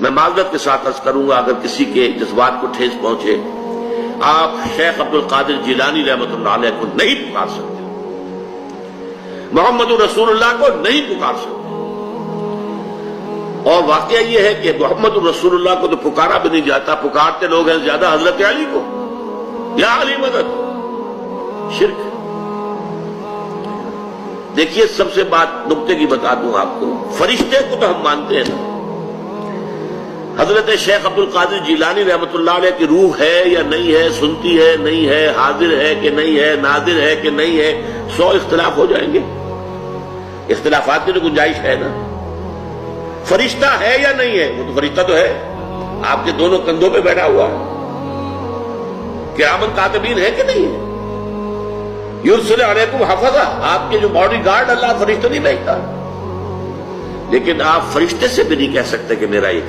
میں معذرت کے ساتھ عرض کروں گا اگر کسی کے جذبات کو ٹھیس پہنچے، آپ شیخ عبد القادر جیلانی رحمۃ اللہ علیہ کو نہیں پکار سکتے، محمد رسول اللہ کو نہیں پکار سکتے۔ اور واقعہ یہ ہے کہ محمد رسول اللہ کو تو پکارا بھی نہیں جاتا، پکارتے لوگ ہیں زیادہ حضرت علی کو، یا علی مدد، شرک۔ دیکھیے سب سے بات نقطے کی بتا دوں آپ کو، فرشتے کو تو ہم مانتے ہیں نا، حضرت شیخ عبد القادر جیلانی رحمۃ اللہ علیہ کی روح ہے یا نہیں ہے، سنتی ہے نہیں ہے، حاضر ہے کہ نہیں ہے، ناظر ہے کہ نہیں ہے، 100 اختلاف ہو جائیں گے، اختلافات کی تو گنجائش ہے نا۔ فرشتہ ہے یا نہیں ہے؟ وہ تو فرشتہ تو ہے، آپ کے دونوں کندھوں پہ بیٹھا ہوا ہے، کرامن کاتبین ہے کہ نہیں ہے؟ یرسل علیکم حفظہ، آپ کے جو باڈی گارڈ اللہ فرشتہ نہیں بھیجتا، لیکن آپ فرشتے سے بھی نہیں کہہ سکتے کہ میرا یہ